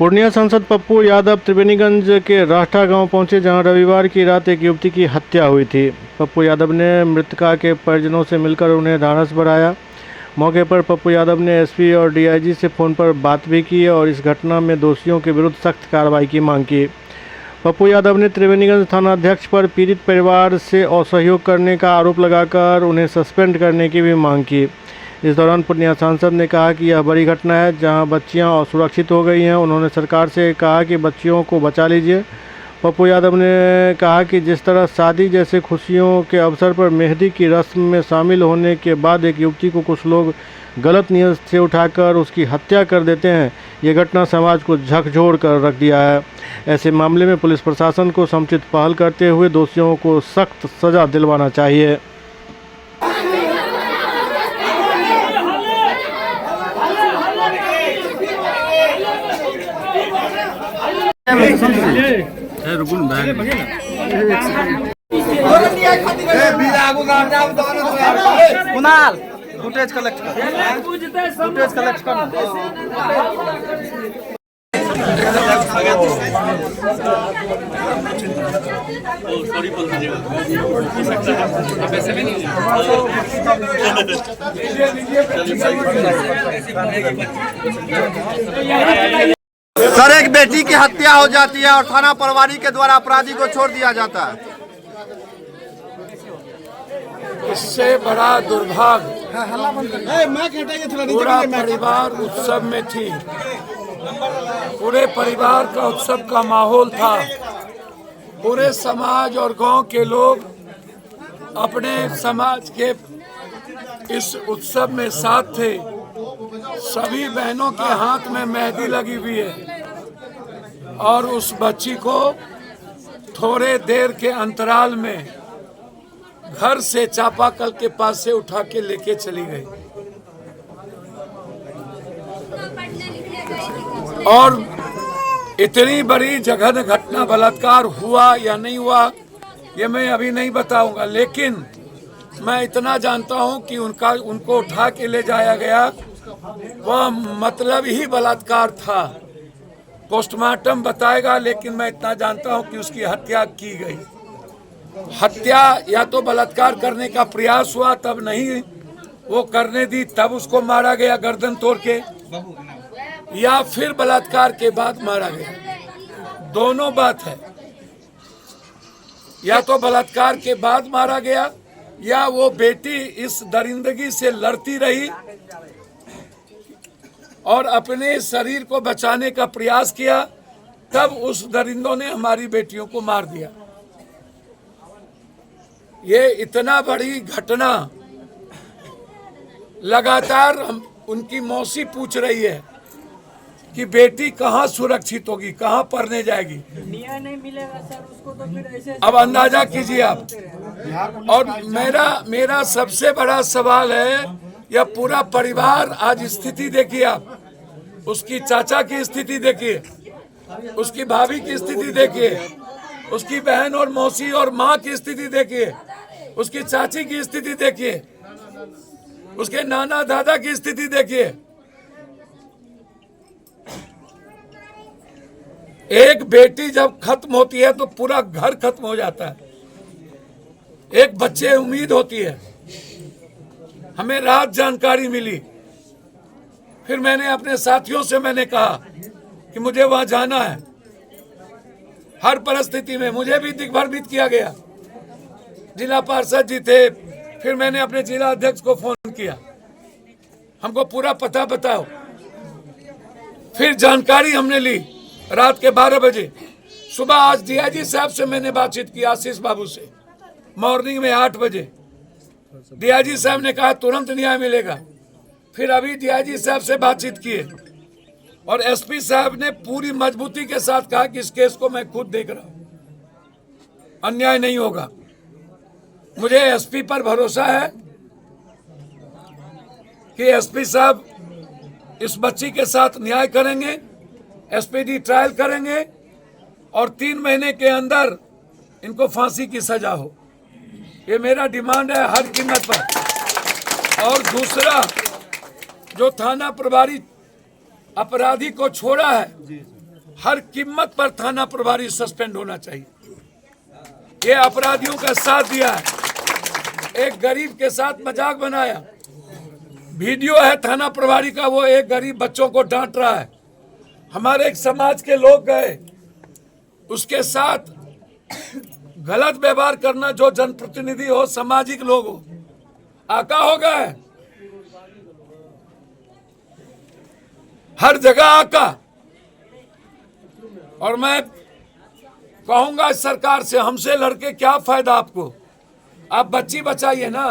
पूर्णिया सांसद पप्पू यादव त्रिवेणीगंज के राठा गांव पहुंचे, जहां रविवार की रात एक युवती की हत्या हुई थी। पप्पू यादव ने मृतका के परिजनों से मिलकर उन्हें ढांढस बढ़ाया। मौके पर पप्पू यादव ने एसपी और डीआईजी से फ़ोन पर बात भी की और इस घटना में दोषियों के विरुद्ध सख्त कार्रवाई की मांग की। पप्पू यादव ने त्रिवेणीगंज थानाध्यक्ष पर पीड़ित परिवार से असहयोग करने का आरोप लगाकर उन्हें सस्पेंड करने की भी मांग की। इस दौरान पूर्णिया सांसद ने कहा कि यह बड़ी घटना है, जहां बच्चियां असुरक्षित हो गई हैं। उन्होंने सरकार से कहा कि बच्चियों को बचा लीजिए। पप्पू यादव ने कहा कि जिस तरह शादी जैसे खुशियों के अवसर पर मेहंदी की रस्म में शामिल होने के बाद एक युवती को कुछ लोग गलत नीयत से उठाकर उसकी हत्या कर देते हैं, ये घटना समाज को झकझोर कर रख दिया है। ऐसे मामले में पुलिस प्रशासन को समुचित पहल करते हुए दोषियों को सख्त सजा दिलवाना चाहिए। कुणाल फुटेज कलेक्ट कर सर, एक बेटी की हत्या हो जाती है और थाना प्रभारी के द्वारा अपराधी को छोड़ दिया जाता है। इससे बड़ा दुर्भाग्य पूरा परिवार उत्सव में थी। पूरे परिवार का उत्सव का माहौल था। पूरे समाज और गांव के लोग अपने समाज के इस उत्सव में साथ थे। सभी बहनों के हाथ में मेहंदी लगी हुई है और उस बच्ची को थोड़े देर के अंतराल में घर से चापाकल के पास से उठा के लेके चली गई। और इतनी बड़ी जघन्य घटना, बलात्कार हुआ या नहीं हुआ ये मैं अभी नहीं बताऊंगा, लेकिन मैं इतना जानता हूं कि उनको उठा के ले जाया गया वह मतलब ही बलात्कार था। पोस्टमार्टम बताएगा, लेकिन मैं इतना जानता हूं कि उसकी हत्या की गई। हत्या या तो बलात्कार करने का प्रयास हुआ तब नहीं वो करने दी, तब उसको मारा गया गर्दन तोड़ के, या फिर बलात्कार के बाद मारा गया। दोनों बात है, या तो बलात्कार के बाद मारा गया या वो बेटी इस दरिंदगी से लड़ती रही और अपने शरीर को बचाने का प्रयास किया, तब उस दरिंदों ने हमारी बेटियों को मार दिया। ये इतना बड़ी घटना, लगातार उनकी मौसी पूछ रही है कि बेटी कहाँ सुरक्षित होगी, कहाँ पढ़ने जाएगी। न्याय नहीं मिलेगा सर उसको, तो फिर ऐसे अब अंदाजा कीजिए आप। और मेरा सबसे बड़ा सवाल है, यह पूरा परिवार आज स्थिति देखिए आप, उसकी चाचा की स्थिति देखिए, उसकी भाभी की स्थिति देखिए, उसकी बहन और मौसी और माँ की स्थिति देखिए, उसकी चाची की स्थिति देखिए, उसके नाना दादा की स्थिति देखिए। एक बेटी जब खत्म होती है तो पूरा घर खत्म हो जाता है। एक बच्चे उम्मीद होती है। हमें रात जानकारी मिली, फिर मैंने अपने साथियों से कहा कि मुझे वहां जाना है। हर परिस्थिति में मुझे भी दिग्भ्रमित किया गया। जिला पार्षद जी थे, फिर मैंने अपने जिला अध्यक्ष को फोन किया, हमको पूरा पता बताओ। फिर जानकारी हमने ली रात के 12 बजे। सुबह आज डीआईजी साहब से मैंने बातचीत की, आशीष बाबू से, मॉर्निंग में 8 बजे। डीआईजी साहब ने कहा तुरंत न्याय मिलेगा। फिर अभी डीआईजी साहब से बातचीत किए और एसपी साहब ने पूरी मजबूती के साथ कहा कि इस केस को मैं खुद देख रहा हूं, अन्याय नहीं होगा। मुझे एसपी पर भरोसा है कि एसपी साहब इस बच्ची के साथ न्याय करेंगे, एसपीडी ट्रायल करेंगे और 3 महीने के अंदर इनको फांसी की सजा हो। ये मेरा डिमांड है हर कीमत पर। और दूसरा, जो थाना प्रभारी अपराधी को छोड़ा है हर कीमत पर थाना प्रभारी सस्पेंड होना चाहिए। ये अपराधियों का साथ दिया है, एक गरीब के साथ मजाक बनाया। वीडियो है थाना प्रभारी का, वो एक गरीब बच्चों को डांट रहा है। हमारे एक समाज के लोग गए, उसके साथ गलत व्यवहार करना, जो जनप्रतिनिधि हो, सामाजिक लोग हो, आका हो गए हर जगह आका। और मैं कहूंगा सरकार से, हमसे लड़के क्या फायदा आपको, आप बच्ची बचाइए ना।